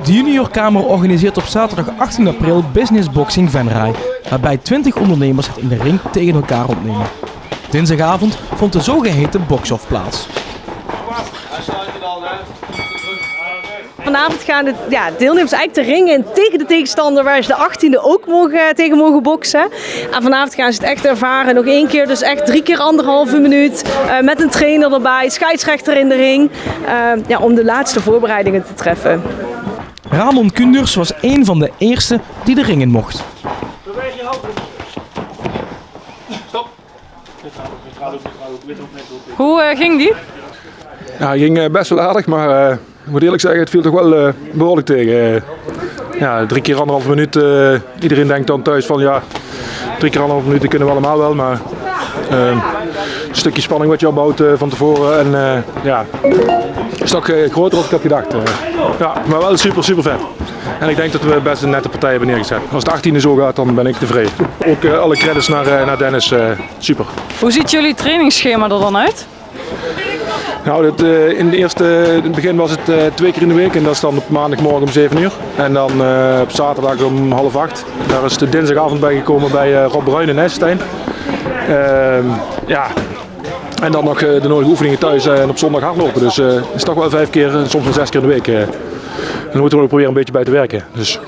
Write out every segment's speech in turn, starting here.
De juniorkamer organiseert op zaterdag 18 april Business Boxing Venray, waarbij 20 ondernemers het in de ring tegen elkaar opnemen. Dinsdagavond vond de zogeheten box-off plaats. Vanavond gaan de deelnemers eigenlijk de ring in tegen de tegenstander waar ze de 18e ook tegen mogen boksen. En vanavond gaan ze het echt ervaren. Nog 1 keer, dus echt 3 keer 1,5 minuut. Met een trainer erbij, scheidsrechter in de ring. Om de laatste voorbereidingen te treffen. Ramon Kunders was een van de eerste die de ring in mocht. Beweeg je hand. Stop. Hoe ging die? Ja, het ging best wel aardig, maar ik moet eerlijk zeggen, het viel toch wel behoorlijk tegen. 3 keer 1,5 minuut. Iedereen denkt dan thuis van ja, 3 keer 1,5 minuut kunnen we allemaal wel, maar een stukje spanning wat je opbouwt van tevoren en is toch groter dan ik had gedacht. Maar wel super vet. En ik denk dat we best een nette partij hebben neergezet. Als het 18e zo gaat, dan ben ik tevreden. Ook alle credits naar Dennis, super. Hoe ziet jullie trainingsschema er dan uit? Nou, in het begin was het 2 keer in de week en dat is dan op maandagmorgen om 7 uur. En dan op zaterdag om 7:30. Daar is de dinsdagavond bij gekomen bij Rob Bruin in IJsselstein. En dan nog de nodige oefeningen thuis en op zondag hardlopen. Dus het is toch wel 5 keer, soms wel 6 keer in de week. En dan moeten we er proberen een beetje bij te werken. Dus.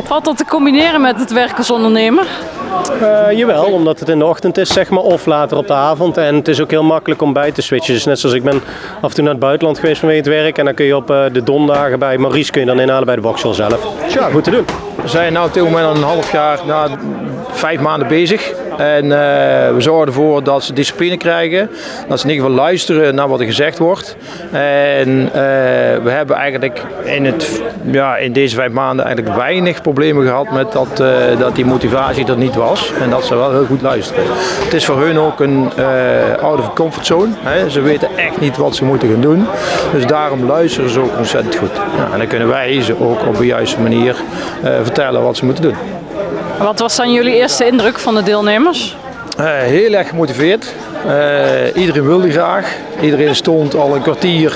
Valt dat te combineren met het werk als ondernemer? Jawel, omdat het in de ochtend is, zeg maar, of later op de avond. En het is ook heel makkelijk om bij te switchen. Dus net zoals ik ben af en toe naar het buitenland geweest vanwege het werk. En dan kun je op de donderdagen bij Maurice kun je dan inhalen bij de boxhall zelf. Dus ja, goed te doen. We zijn nu op dit moment al een half jaar, 5 maanden bezig. En we zorgen ervoor dat ze discipline krijgen. Dat ze in ieder geval luisteren naar wat er gezegd wordt. En we hebben eigenlijk in deze 5 maanden eigenlijk weinig problemen gehad met dat die motivatie er niet was. En dat ze wel heel goed luisteren. Het is voor hun ook een out of comfortzone. Hè. Ze weten echt niet wat ze moeten gaan doen. Dus daarom luisteren ze ook ontzettend goed. En dan kunnen wij ze ook op de juiste manier vertellen wat ze moeten doen. Wat was dan jullie eerste indruk van de deelnemers? Heel erg gemotiveerd. Iedereen wilde graag. Iedereen stond al een kwartier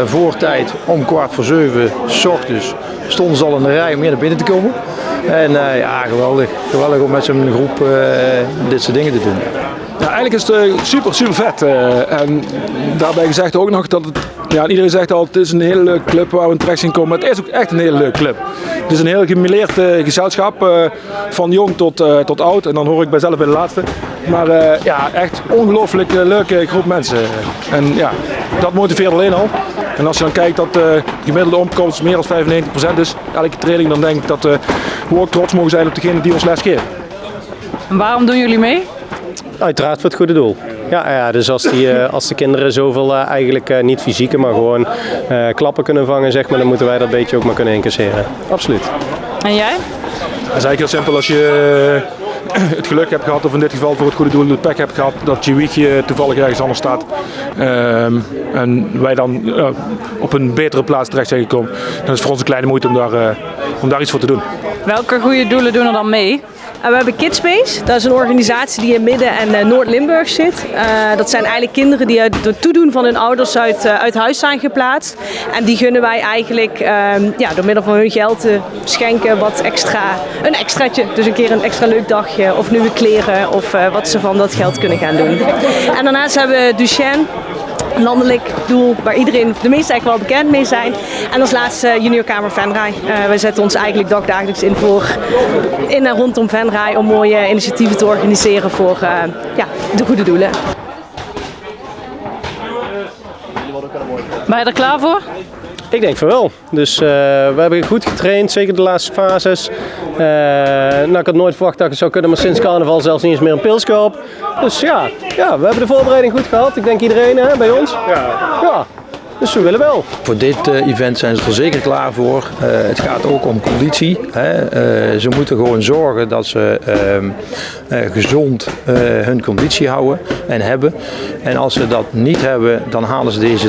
voor tijd om 6:15 's ochtends. Stonden ze al in de rij om hier naar binnen te komen. En geweldig. Geweldig om met zo'n groep dit soort dingen te doen. Ja, eigenlijk is het super vet. En daarbij gezegd ook nog dat iedereen zegt altijd, het is een hele leuke club waar we in terecht zien komen. Maar het is ook echt een hele leuke club. Het is een heel gemêleerd gezelschap, van jong tot oud. En dan hoor ik zelf bij de laatste. Maar echt ongelooflijk leuke groep mensen. En dat motiveert alleen al. En als je dan kijkt dat de gemiddelde opkomst meer dan 95% is, elke training, dan denk ik dat we ook trots mogen zijn op degene die ons les geeft. En waarom doen jullie mee? Uiteraard voor het goede doel. Ja, dus als de kinderen zoveel eigenlijk niet fysieke, maar gewoon klappen kunnen vangen, zeg maar, dan moeten wij dat beetje ook maar kunnen incasseren. Absoluut. En jij? Dat is eigenlijk heel simpel. Als je het geluk hebt gehad, of in dit geval voor het goede doel het pech hebt gehad, dat je wiegje toevallig ergens anders staat. En wij dan op een betere plaats terecht zijn gekomen. Dan is het voor ons een kleine moeite om daar iets voor te doen. Welke goede doelen doen er dan mee? We hebben Kidspace, dat is een organisatie die in Midden- en Noord-Limburg zit. Dat zijn eigenlijk kinderen die uit het toedoen van hun ouders uit huis zijn geplaatst. En die gunnen wij eigenlijk door middel van hun geld te schenken een extraatje. Dus een keer een extra leuk dagje of nieuwe kleren of wat ze van dat geld kunnen gaan doen. En daarnaast hebben we Duchenne. Landelijk doel waar iedereen, de meesten eigenlijk wel bekend mee zijn. En als laatste juniorkamer Venray. Wij zetten ons eigenlijk dagdagelijks in en rondom Venray om mooie initiatieven te organiseren voor de goede doelen. Ben je er klaar voor? Ik denk van wel. Dus we hebben goed getraind, zeker de laatste fases. Ik had nooit verwacht dat ik het zou kunnen, maar sinds carnaval zelfs niet eens meer een pilsje op. Dus we hebben de voorbereiding goed gehad. Ik denk iedereen bij ons. Ja. Dus we willen wel. Voor dit event zijn ze er zeker klaar voor. Het gaat ook om conditie. Ze moeten gewoon zorgen dat ze gezond hun conditie houden en hebben. En als ze dat niet hebben, dan halen ze deze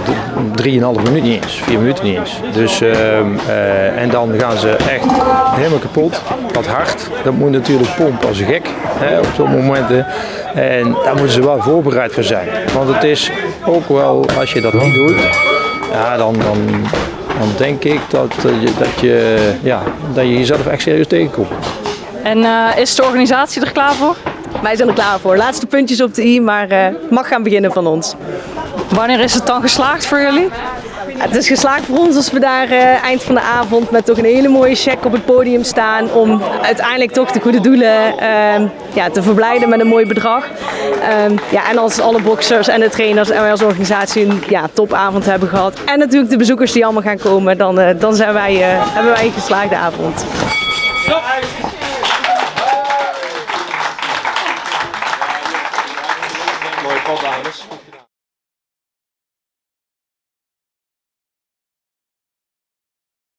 3,5 minuut niet eens, 4 minuten niet eens. Dus, en dan gaan ze echt helemaal kapot. Dat hart, dat moet natuurlijk pompen als een gek op zo'n momenten. En daar moeten ze wel voorbereid voor zijn. Want het is ook wel, als je dat niet doet, dan dan denk ik dat je jezelf echt serieus tegenkomt. En is de organisatie er klaar voor? Wij zijn er klaar voor. Laatste puntjes op de i, maar mag gaan beginnen van ons. Wanneer is het dan geslaagd voor jullie? Het is geslaagd voor ons als we daar eind van de avond met toch een hele mooie check op het podium staan. Om uiteindelijk toch de goede doelen te verblijden met een mooi bedrag. En als alle boxers en de trainers en wij als organisatie een topavond hebben gehad. En natuurlijk de bezoekers die allemaal gaan komen, dan hebben wij een geslaagde avond.